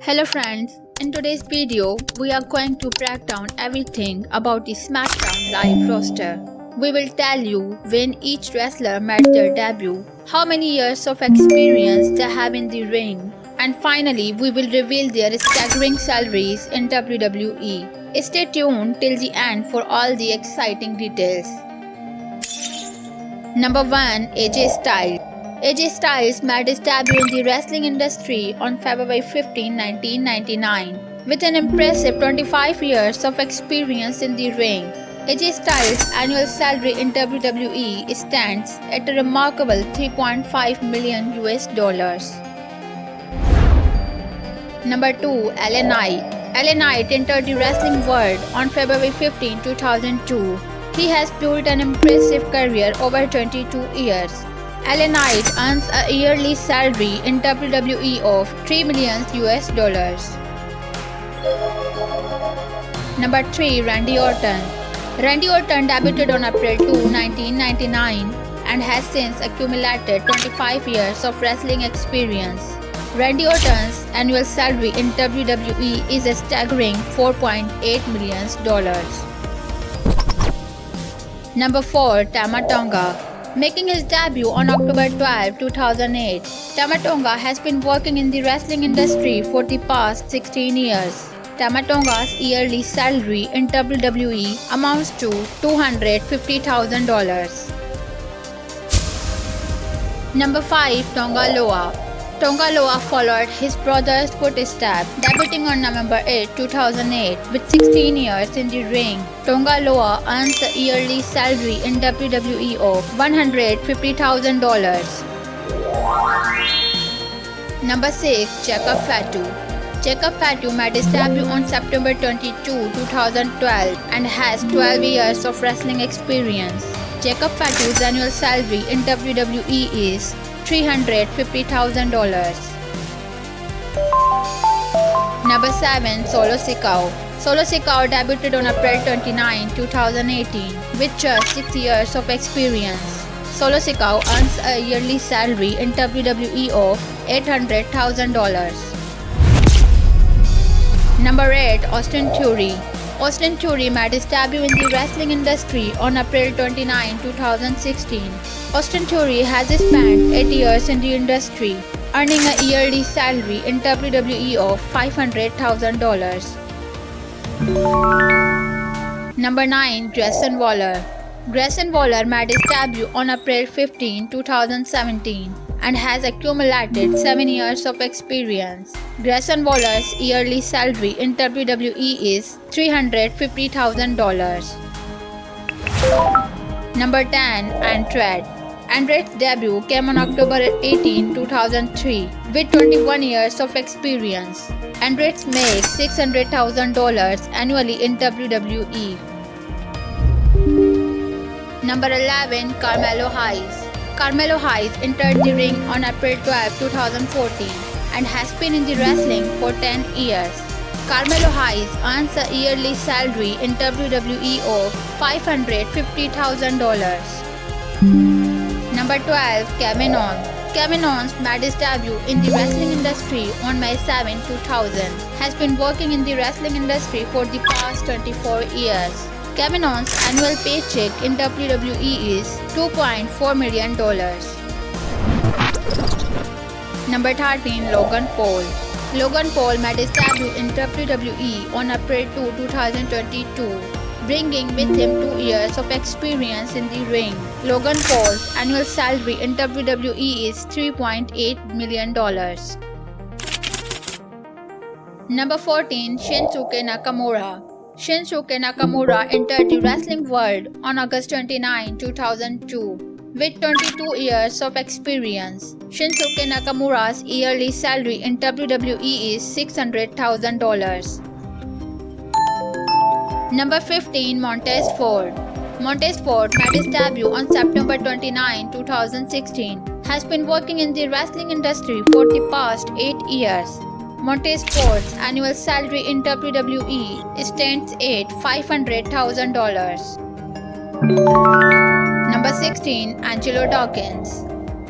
Hello friends, in today's video, we are going to break down everything about the SmackDown live roster. We will tell you when each wrestler made their debut, how many years of experience they have in the ring, and finally we will reveal their staggering salaries in WWE. Stay tuned till the end for all the exciting details. Number 1. AJ Styles. AJ Styles made his debut in the wrestling industry on February 15, 1999. With an impressive 25 years of experience in the ring, AJ Styles' annual salary in WWE stands at a remarkable 3.5 million US dollars. Number 2. LA Knight. LA Knight entered the wrestling world on February 15, 2002. He has built an impressive career over 22 years. LA Knight earns a yearly salary in WWE of 3 million US dollars. Number 3. Randy Orton. Randy Orton debuted on April 2, 1999 and has since accumulated 25 years of wrestling experience. Randy Orton's annual salary in WWE is a staggering $4.8 million. Number 4. Tama Tonga. Making his debut on October 12, 2008, Tama Tonga has been working in the wrestling industry for the past 16 years. Tama Tonga's yearly salary in WWE amounts to $250,000. Number 5. Tonga Loa. Tonga Loa followed his brother's footsteps, debuting on November 8, 2008 with 16 years in the ring. Tonga Loa earns a yearly salary in WWE of $150,000. Number 6. Jacob Fatu. Jacob Fatu made his debut on September 22, 2012 and has 12 years of wrestling experience. Jacob Fatu's annual salary in WWE is $350,000. Number 7. Solo Sikoa. Solo Sikoa debuted on April 29, 2018 with just 6 years of experience. Solo Sikoa earns a yearly salary in WWE of $800,000. Number 8. Austin Theory. Austin Theory made his debut in the wrestling industry on April 29, 2016. Austin Theory has spent 8 years in the industry, earning a yearly salary in WWE of $500,000. Number 9. Grayson Waller. Grayson Waller made his debut on April 15, 2017 and has accumulated 7 years of experience. Grayson Waller's yearly salary in WWE is $350,000. Number 10. Andrade. Andrade's debut came on October 18, 2003 with 21 years of experience. Andrade makes $600,000 annually in WWE. Number 11. Carmelo Hayes. Carmelo Hayes entered the ring on April 12, 2014 and has been in the wrestling for 10 years. Carmelo Hayes earns a yearly salary in WWE of $550,000. Number 12. Kevin Owens. Kevin Owens made his debut in the wrestling industry on May 7, 2000. Has been working in the wrestling industry for the past 24 years. Kevin Owens' annual paycheck in WWE is $2.4 million. Number 13. Logan Paul. Logan Paul made his debut in WWE on April 2, 2022, bringing with him 2 years of experience in the ring. Logan Paul's annual salary in WWE is $3.8 million. Number 14. Shinsuke Nakamura. Shinsuke Nakamura entered the wrestling world on August 29, 2002 with 22 years of experience. Shinsuke Nakamura's yearly salary in WWE is $600,000. Number 15. Montez Ford. Montez Ford made his debut on September 29, 2016. Has been working in the wrestling industry for the past 8 years. Montez Ford's annual salary in WWE stands at $500,000. Number 16. Angelo Dawkins.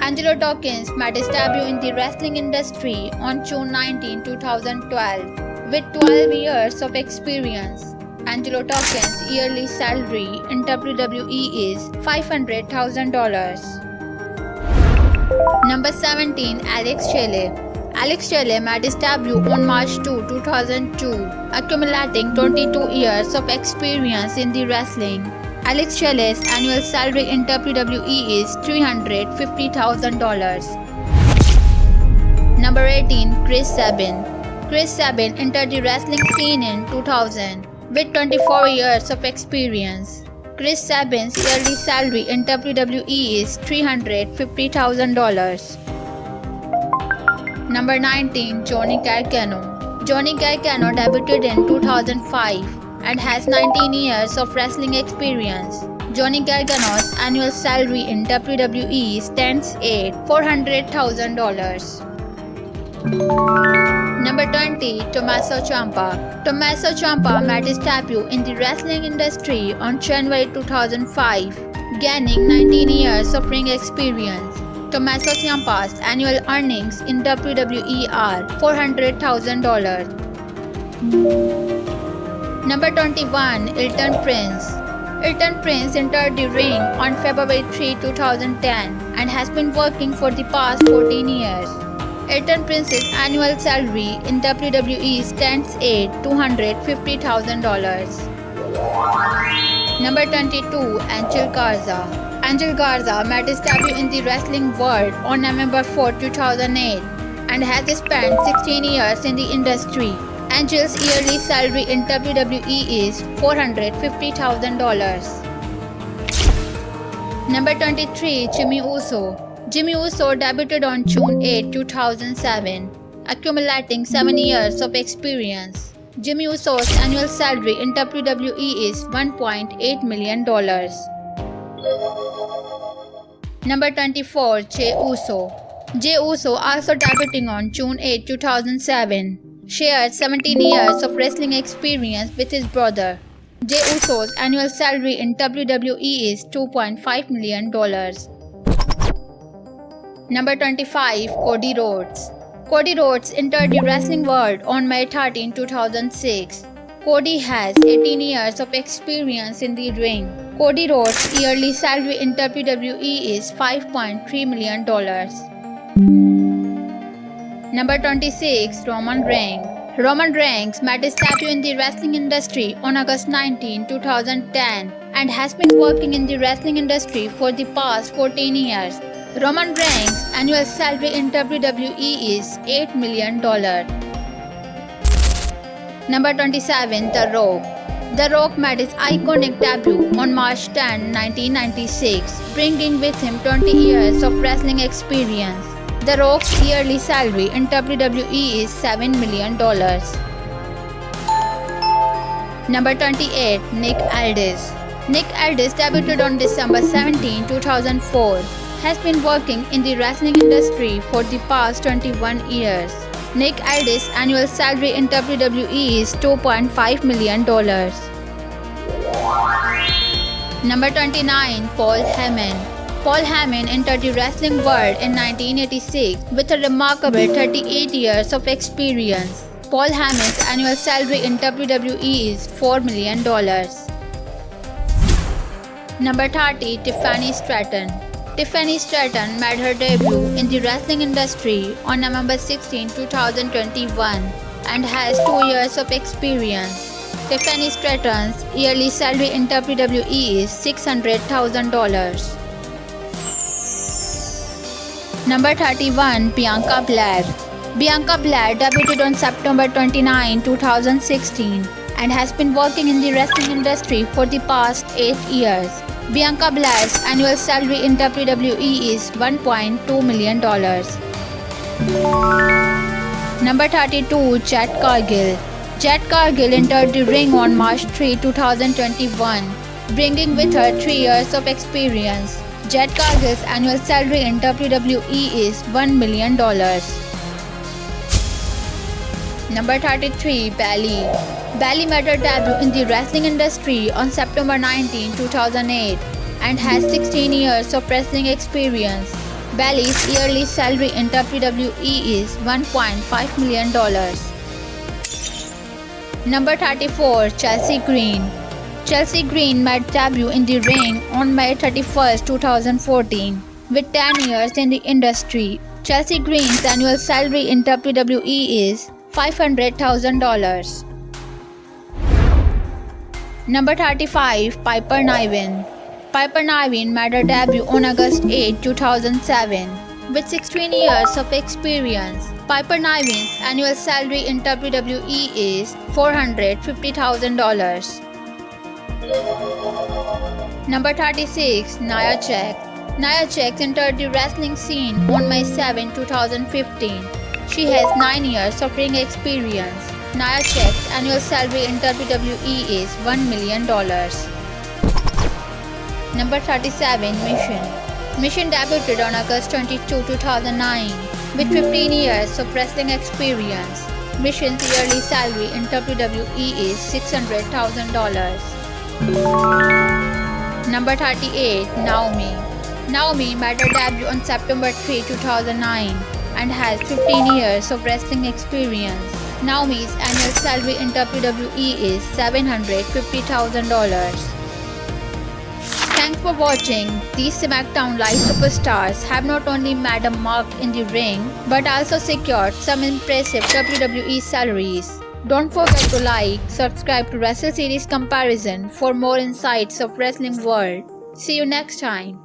Angelo Dawkins made his debut in the wrestling industry on June 19, 2012. With 12 years of experience, Angelo Dawkins' yearly salary in WWE is $500,000. Number 17. Alex Shelley. Alex Shelley made his debut on March 2, 2002, accumulating 22 years of experience in the wrestling. Alex Shelley's annual salary in WWE is $350,000. Number 18. Chris Sabin. Chris Sabin entered the wrestling scene in 2000 with 24 years of experience. Chris Sabin's yearly salary in WWE is $350,000. Number 19. Johnny Gargano. Johnny Gargano debuted in 2005 and has 19 years of wrestling experience. Johnny Gargano's annual salary in WWE stands at $400,000. Number 20. Tommaso Ciampa. Tommaso Ciampa made his debut in the wrestling industry on January 2005, gaining 19 years of ring experience. Tommaso Ciampa's annual earnings in WWE are $400,000. Number 21. Elton Prince. Elton Prince entered the ring on February 3, 2010 and has been working for the past 14 years. Elton Prince's annual salary in WWE stands at $250,000. Number 22. Angel Garza. Angel Garza made his debut in the wrestling world on November 4, 2008 and has spent 16 years in the industry. Angel's yearly salary in WWE is $450,000. Number 23. Jimmy Uso. Jimmy Uso debuted on June 8, 2007, accumulating 7 years of experience. Jimmy Uso's annual salary in WWE is $1.8 million. Number 24. Jey Uso. Jey Uso, also debuting on June 8, 2007, shared 17 years of wrestling experience with his brother. Jey Uso's annual salary in WWE is $2.5 million. Number 25. Cody Rhodes. Cody Rhodes entered the wrestling world on May 13, 2006. Cody has 18 years of experience in the ring. Cody Rhodes' yearly salary in WWE is $5.3 million. Number 26. Roman Reigns. Roman Reigns made his debut in the wrestling industry on August 19, 2010 and has been working in the wrestling industry for the past 14 years. Roman Reigns' annual salary in WWE is $8 million. Number 27. The Rock. The Rock made his iconic debut on March 10, 1996, bringing with him 20 years of wrestling experience. The Rock's yearly salary in WWE is $7 million. Number 28. Nick Aldis. Nick Aldis debuted on December 17, 2004. Has been working in the wrestling industry for the past 21 years. Nick Aldis' annual salary in WWE is $2.5 million. Number 29. Paul Heyman. Paul Heyman entered the wrestling world in 1986 with a remarkable 38 years of experience. Paul Heyman's annual salary in WWE is $4 million. Number 30. Tiffany Stratton. Tiffany Stratton made her debut in the wrestling industry on November 16, 2021 and has 2 years of experience. Tiffany Stratton's yearly salary in WWE is $600,000. Number 31. Bianca Belair. Bianca Belair debuted on September 29, 2016 and has been working in the wrestling industry for the past 8 years. Bianca Belair's annual salary in WWE is $1.2 million. Number 32. Jade Cargill. Jade Cargill entered the ring on March 3, 2021, bringing with her 3 years of experience. Jade Cargill's annual salary in WWE is $1 million. Number 33. Bayley. Bayley made her debut in the wrestling industry on September 19, 2008 and has 16 years of wrestling experience. Bailey's yearly salary in WWE is $1.5 million. Number 34. Chelsea Green. Chelsea Green made debut in the ring on May 31, 2014. With 10 years in the industry, Chelsea Green's annual salary in WWE is $500,000. Number 35. Piper Niven. Piper Niven made her debut on August 8, 2007. With 16 years of experience, Piper Niven's annual salary in WWE is $450,000. Number 36. Nia Jax. Nia Jax entered the wrestling scene on May 7, 2015. She has 9 years of ring experience. Nia Jax's annual salary in WWE is $1 million. Number 37. Mission. Mission debuted on August 22, 2009. With 15 years of wrestling experience, Mission's yearly salary in WWE is $600,000. Number 38. Naomi. Naomi made her debut on September 3, 2009 and has 15 years of wrestling experience. Naomi's annual salary in WWE is $750,000. Thanks for watching. These SmackDown Live superstars have not only made a mark in the ring but also secured some impressive WWE salaries. Don't forget to like, subscribe to Wrestle Series Comparison for more insights of wrestling world. See you next time.